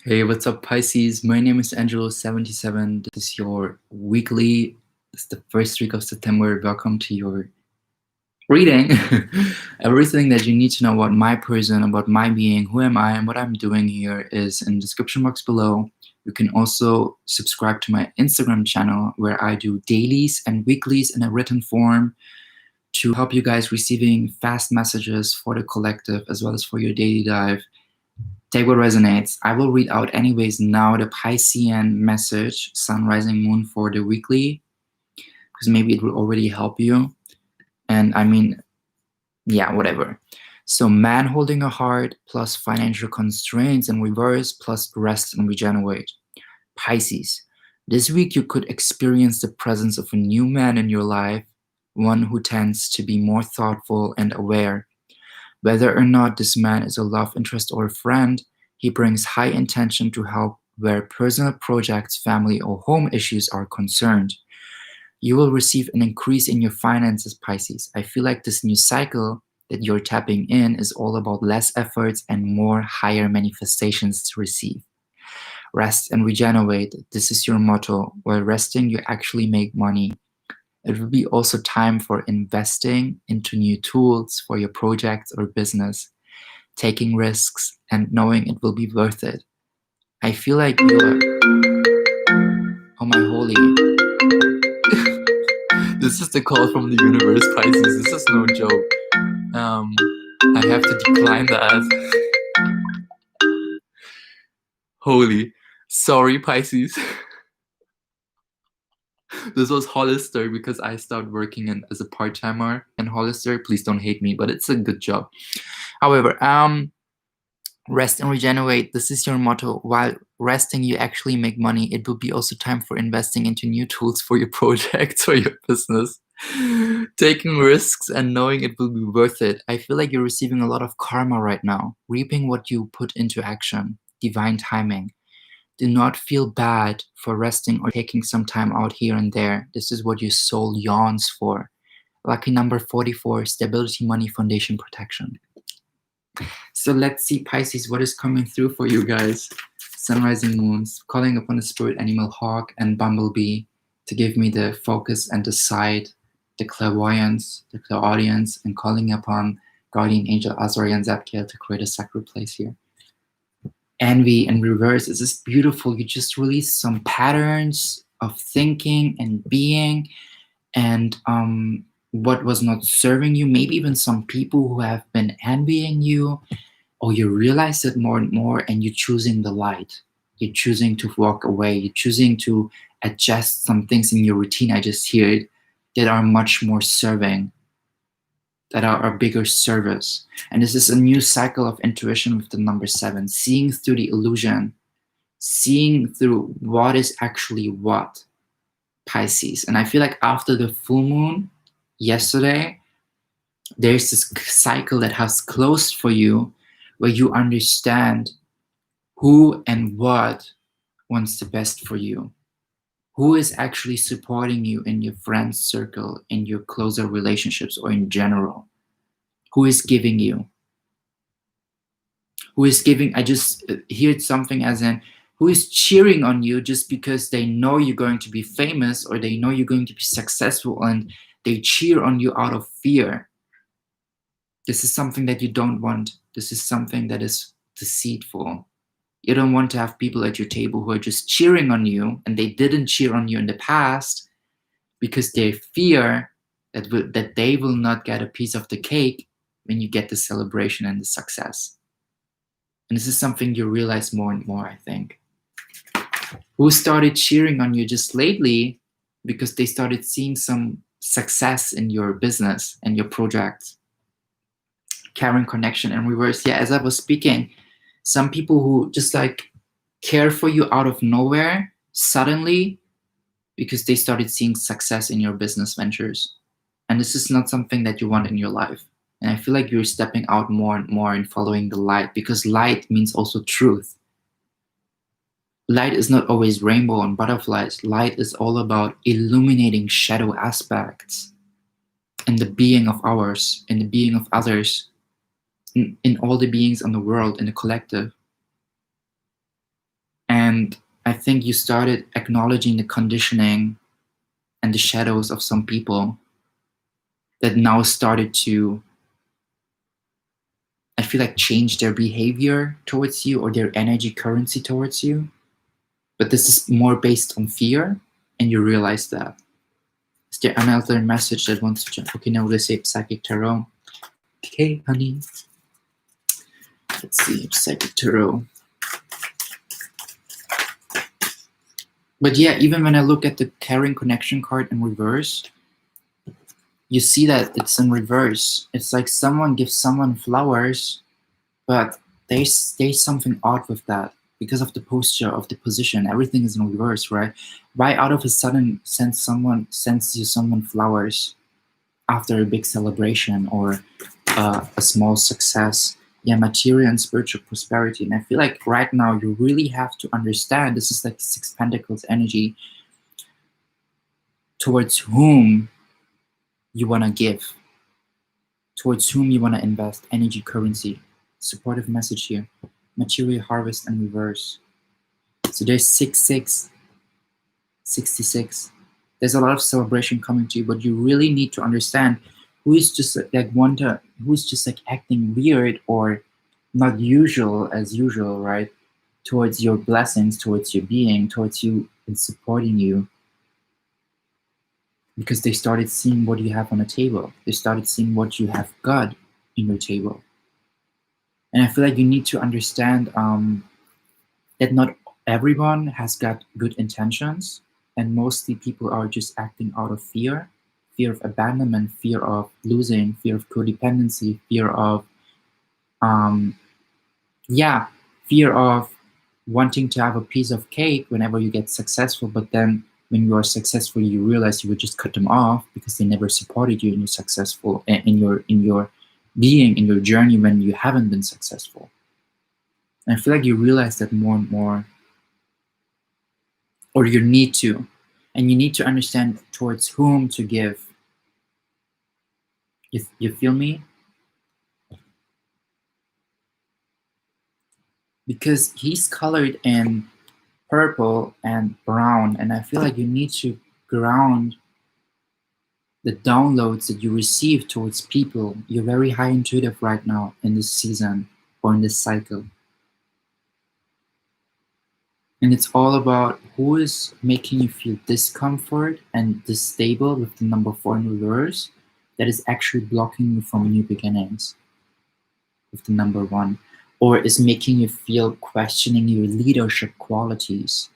Hey, what's up, Pisces? My name is Angelo 77. This is your weekly. It's the first week of September. Welcome to your reading. Everything that you need to know about my person, about my being, who am I, and what I'm doing here is in the description box below. You can also subscribe to my Instagram channel where I do dailies and weeklies in a written form to help you guys receiving fast messages for the collective as well as for your daily dive. Take what resonates. I will read out anyways now the Piscean message, Sun, Rising, Moon for the weekly, because maybe it will already help you. And I mean, yeah, whatever. So man holding a heart plus financial constraints in reverse plus rest and regenerate. Pisces. This week you could experience the presence of a new man in your life, one who tends to be more thoughtful and aware. Whether or not this man is a love interest or a friend, he brings high intention to help where personal projects, family, or home issues are concerned. You will receive an increase in your finances, Pisces. I feel like this new cycle that you're tapping in is all about less efforts and more higher manifestations to receive. Rest and regenerate. This is your motto. While resting, you actually make money. It will be also time for investing into new tools for your projects or business, taking risks and knowing it will be worth it. I feel like you're, oh my holy, this is the call from the universe, Pisces. This is no joke. I have to decline that. Holy, sorry, Pisces. This was Hollister because I started working as a part-timer in Hollister. Please don't hate me, but it's a good job. However, rest and regenerate. This is your motto. While resting, you actually make money. It will be also time for investing into new tools for your projects or your business. Taking risks and knowing it will be worth it. I feel like you're receiving a lot of karma right now, reaping what you put into action. Divine timing. Do not feel bad for resting or taking some time out here and there. This is what your soul yawns for. Lucky number 44, stability, money, foundation, protection. So let's see, Pisces, what is coming through for you guys. Sun, rising, moons, calling upon the spirit animal hawk and bumblebee to give me the focus and the sight, the clairvoyance, the clairaudience, and calling upon guardian angel Azrael and Zadkiel to create a sacred place here. Envy in reverse. This is beautiful. You just release some patterns of thinking and being and what was not serving you, maybe even some people who have been envying you, or you realize it more and more and you're choosing the light. You're choosing to walk away. You're choosing to adjust some things in your routine. I just hear it that are much more serving, that are a bigger service. And this is a new cycle of intuition with the number 7, seeing through the illusion, seeing through what is actually what, Pisces. And I feel like after the full moon yesterday, there's this cycle that has closed for you where you understand who and what wants the best for you. Who is actually supporting you in your friends circle, in your closer relationships, or in general? Who is giving you? Who is giving? I just heard something as in, who is cheering on you just because they know you're going to be famous or they know you're going to be successful and they cheer on you out of fear. This is something that you don't want. This is something that is deceitful. You don't want to have people at your table who are just cheering on you and they didn't cheer on you in the past because they fear that they will not get a piece of the cake when you get the celebration and the success. And this is something you realize more and more, I think. Who started cheering on you just lately because they started seeing some success in your business and your projects. Caring connection in reverse. Yeah, as I was speaking, some people who just like care for you out of nowhere suddenly because they started seeing success in your business ventures. And this is not something that you want in your life. And I feel like you're stepping out more and more and following the light, because light means also truth. Light is not always rainbow and butterflies. Light is all about illuminating shadow aspects in the being of ours, in the being of others, in all the beings in the world, in the collective. And I think you started acknowledging the conditioning and the shadows of some people that now started to, I feel like, change their behavior towards you or their energy currency towards you. But this is more based on fear, and you realize that. Is there another message that wants to jump? Okay, now let's say Psychic Tarot. Okay, honey. Let's see, Psychic Tarot. But yeah, even when I look at the Caring Connection card in reverse, you see that it's in reverse. It's like someone gives someone flowers, but there's something odd with that because of the posture of the position. Everything is in reverse, right? Why out of a sudden sends you someone flowers after a big celebration or a small success? Yeah, material and spiritual prosperity. And I feel like right now you really have to understand, this is like the Six Pentacles energy, towards whom you want to give, towards whom you want to invest energy currency. Supportive message here. Material harvest and reverse. So there's 66. There's a lot of celebration coming to you, but you really need to understand who is just like who's just like acting weird or not usual as usual, right? Towards your blessings, towards your being, towards you and supporting you. Because they started seeing what you have on the table. They started seeing what you have got in your table. And I feel like you need to understand that not everyone has got good intentions, and mostly people are just acting out of fear of abandonment, fear of losing, fear of codependency, fear of fear of wanting to have a piece of cake whenever you get successful, but then when you are successful, you realize you would just cut them off because they never supported you in your successful, in your being, in your journey when you haven't been successful. And I feel like you realize that more and more, or you need to, and you need to understand towards whom to give. You feel me? Because he's colored in purple and brown, and I feel like you need to ground the downloads that you receive towards people. You're very high intuitive right now in this season or in this cycle. And it's all about who is making you feel discomfort and unstable with the number 4 in reverse that is actually blocking you from new beginnings with the number 1, or is making you feel questioning your leadership qualities.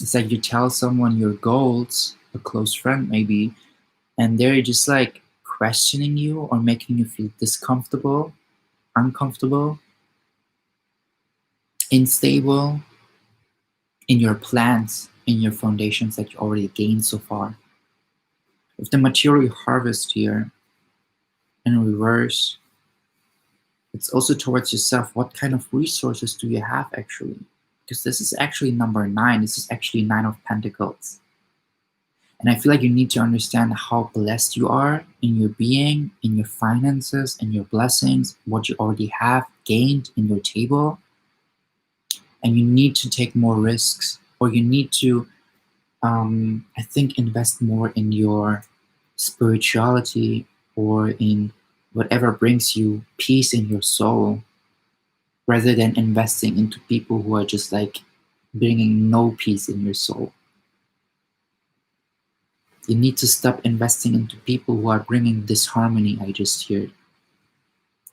It's like you tell someone your goals, a close friend maybe, and they're just like questioning you or making you feel discomfortable, uncomfortable, unstable in your plans, in your foundations that you already gained so far. With the material harvest here in reverse, it's also towards yourself. What kind of resources do you have actually? Because this is actually number 9. This is actually 9 of Pentacles. And I feel like you need to understand how blessed you are in your being, in your finances, in your blessings, what you already have gained in your table. And you need to take more risks, or you need to, I think, invest more in your spirituality or in whatever brings you peace in your soul, rather than investing into people who are just like bringing no peace in your soul. You need to stop investing into people who are bringing disharmony, I just heard,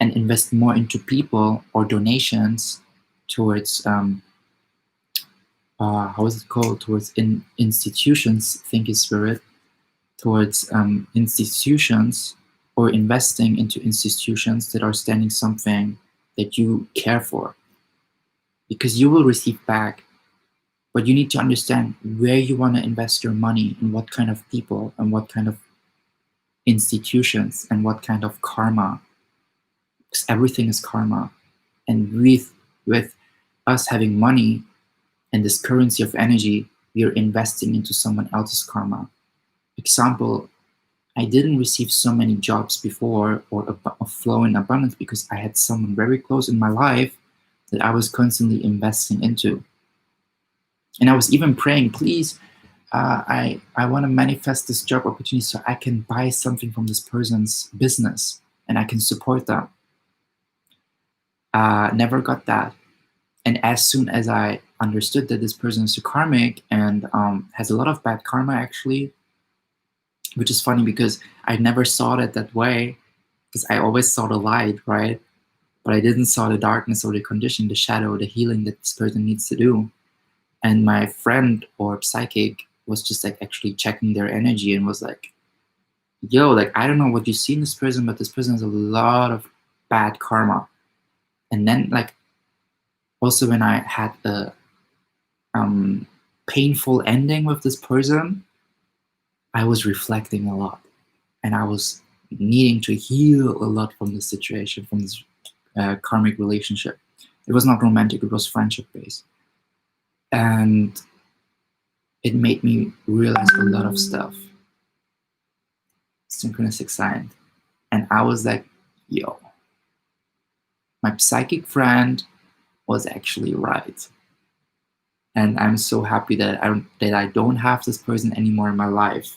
and invest more into people or donations towards, how is it called? Towards institutions, thank you, Spirit, towards institutions, or investing into institutions that are standing something that you care for. Because you will receive back, but you need to understand where you want to invest your money, and what kind of people, and what kind of institutions, and what kind of karma. Because everything is karma. And with us having money and this currency of energy, we are investing into someone else's karma. Example, I didn't receive so many jobs before, or a flow in abundance, because I had someone very close in my life that I was constantly investing into. And I was even praying, please, I want to manifest this job opportunity so I can buy something from this person's business and I can support them. Never got that. And as soon as I understood that this person is a karmic and has a lot of bad karma, actually, which is funny because I never saw it that way, because I always saw the light, right? But I didn't saw the darkness or the condition, the shadow, the healing that this person needs to do. And my friend or psychic was just like actually checking their energy and was like, yo, like, I don't know what you see in this person, but this person has a lot of bad karma. And then, like, also when I had a painful ending with this person, I was reflecting a lot. And I was needing to heal a lot from this situation, from this karmic relationship. It was not romantic, it was friendship-based. And it made me realize a lot of stuff. Synchronistic sign. And I was like, yo, my psychic friend was actually right. And I'm so happy that I don't have this person anymore in my life.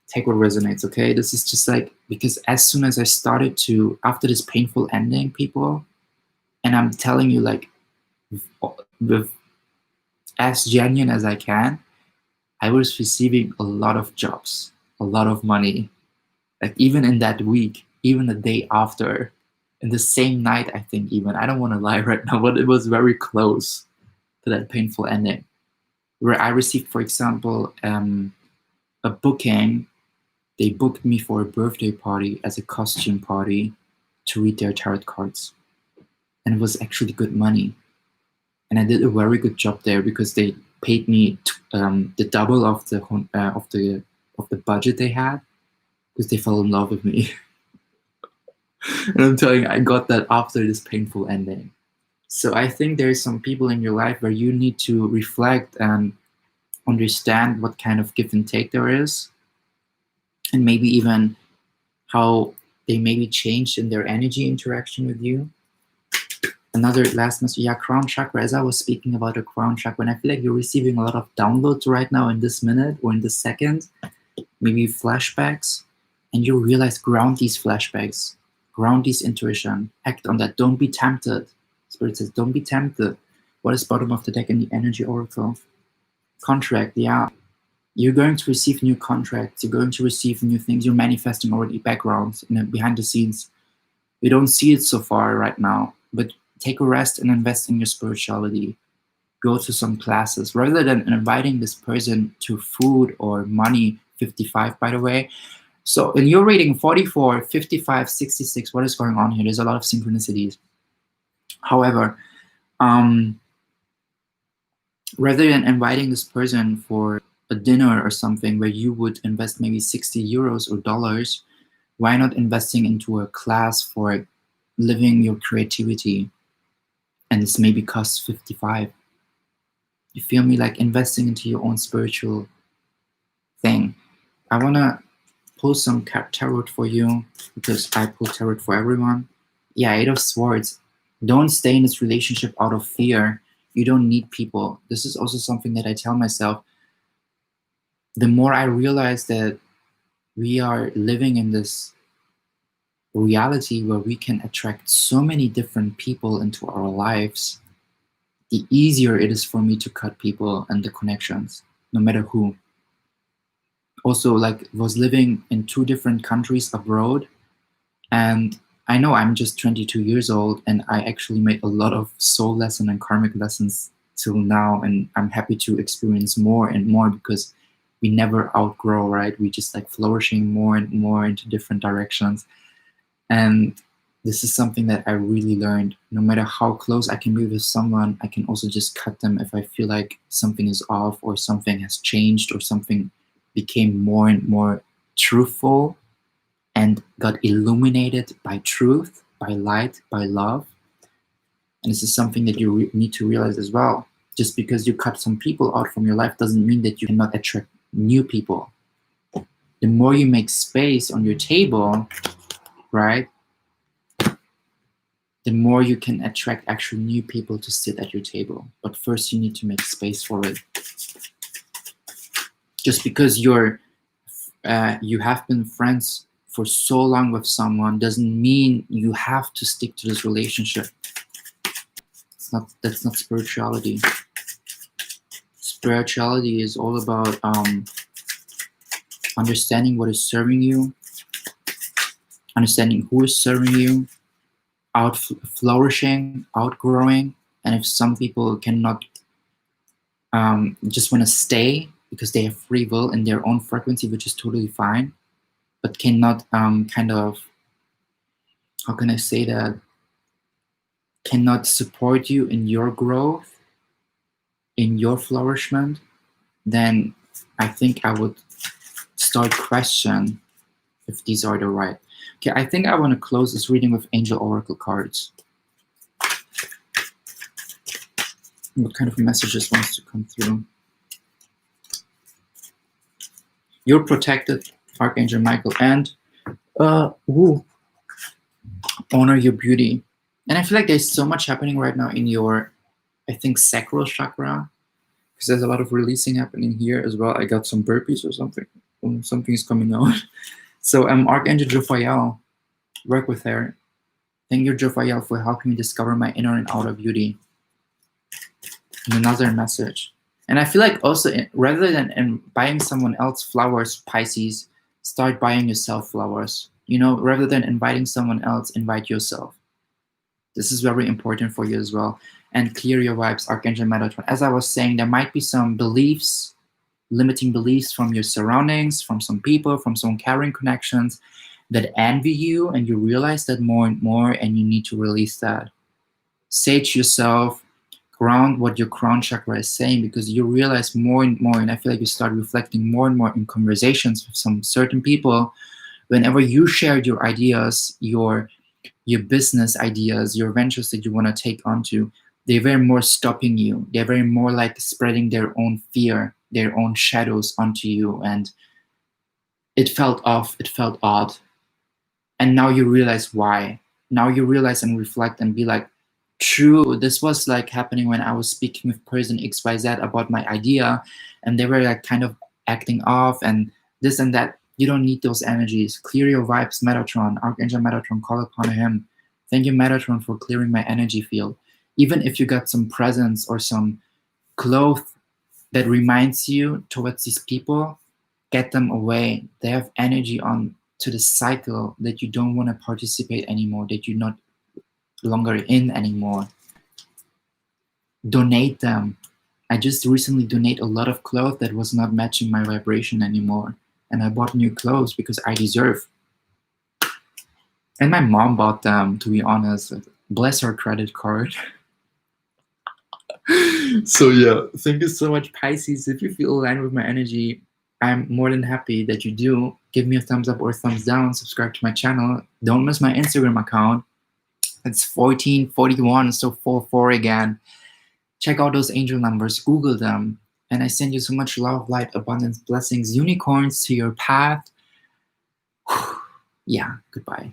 Take what resonates, okay? This is just like, because as soon as I started to, after this painful ending, people, and I'm telling you, like, with as genuine as I can, I was receiving a lot of jobs, a lot of money. Like, even in that week, even the day after, in the same night, I think, even, I don't want to lie right now, but it was very close to that painful ending, where I received, for example, a booking. They booked me for a birthday party as a costume party to read their tarot cards. And it was actually good money. And I did a very good job there because they paid me the double of the budget they had, because they fell in love with me. And I'm telling you, I got that after this painful ending. So I think there's some people in your life where you need to reflect and understand what kind of give and take there is, and maybe even how they maybe changed in their energy interaction with you. Another last message, yeah, crown chakra. As I was speaking about the crown chakra, and I feel like you're receiving a lot of downloads right now in this minute or in this second, maybe flashbacks, and you realize, ground these flashbacks, ground these intuition, act on that. Don't be tempted. Spirit says, don't be tempted. What is bottom of the deck in the energy oracle? Contract, yeah. You're going to receive new contracts. You're going to receive new things. You're manifesting already backgrounds behind the scenes. You don't see it so far right now, but take a rest and invest in your spirituality. Go to some classes rather than inviting this person to food or money. 55, by the way. So in your reading, 44, 55, 66, what is going on here? There's a lot of synchronicities. However, rather than inviting this person for a dinner or something where you would invest maybe 60 euros or dollars, why not investing into a class for living your creativity? And this maybe costs 55. You feel me? Like, investing into your own spiritual thing. I want to pull some tarot for you, because I pull tarot for everyone. Yeah, 8 of Swords. Don't stay in this relationship out of fear. You don't need people. This is also something that I tell myself. The more I realize that we are living in this reality where we can attract so many different people into our lives, the easier it is for me to cut people and the connections, no matter who. Also, like, was living in 2 different countries abroad, and I know I'm just 22 years old, and I actually made a lot of soul lesson and karmic lessons till now, and I'm happy to experience more and more, because we never outgrow, right? We just like flourishing more and more into different directions. And this is something that I really learned. No matter how close I can be with someone, I can also just cut them if I feel like something is off, or something has changed, or something became more and more truthful and got illuminated by truth, by light, by love. And this is something that you need to realize as well. Just because you cut some people out from your life doesn't mean that you cannot attract new people. The more you make space on your table, right, the more you can attract actual new people to sit at your table. But first you need to make space for it. Just because you have been friends for so long with someone doesn't mean you have to stick to this relationship. That's not spirituality. Spirituality is all about understanding what is serving you, understanding who is serving you, flourishing, outgrowing. And if some people cannot just want to stay because they have free will in their own frequency, which is totally fine, but cannot kind of, how can I say that, cannot support you in your growth, in your flourishment, then I think I would start question if these are the right. Okay, I think I want to close this reading with Angel Oracle cards. What kind of messages wants to come through? You're protected, Archangel Michael, and honor your beauty. And I feel like there's so much happening right now in your, I think, sacral chakra, because there's a lot of releasing happening here as well. I got some burpees or something. Something is coming out. So Archangel Jophiel, work with her. Thank you, Jophiel, for helping me discover my inner and outer beauty. And another message. And I feel like also, rather than buying someone else flowers, Pisces, start buying yourself flowers. You know, rather than inviting someone else, invite yourself. This is very important for you as well. And clear your vibes, Archangel Metatron. As I was saying, there might be some beliefs, limiting beliefs from your surroundings, from some people, from some carrying connections that envy you, and you realize that more and more, and you need to release that. Sage yourself, ground what your crown chakra is saying, because you realize more and more, and I feel like you start reflecting more and more in conversations with some certain people. Whenever you shared your ideas, your business ideas, your ventures that you want to take onto, they're very more stopping you. They're very more like spreading their own fear, their own shadows onto you. And it felt off, it felt odd. And now you realize why. Now you realize and reflect and be like, true, this was like happening when I was speaking with person XYZ about my idea, and they were like kind of acting off and this and that. You don't need those energies. Clear your vibes, Metatron, Archangel Metatron, call upon him. Thank you, Metatron, for clearing my energy field. Even if you got some presents or some cloth that reminds you towards these people, get them away. They have energy on to the cycle that you don't want to participate anymore, that you're not longer in anymore. Donate them. I just recently donated a lot of clothes that was not matching my vibration anymore. And I bought new clothes because I deserve. And my mom bought them, to be honest. Bless her credit card. So yeah, thank you so much, Pisces. If you feel aligned with my energy, I'm more than happy that you do. Give me a thumbs up or a thumbs down. Subscribe to my channel. Don't miss my Instagram account. It's 1441, so 44 again. Check out those angel numbers. Google them. And I send you so much love, light, abundance, blessings, unicorns to your path. Yeah, goodbye.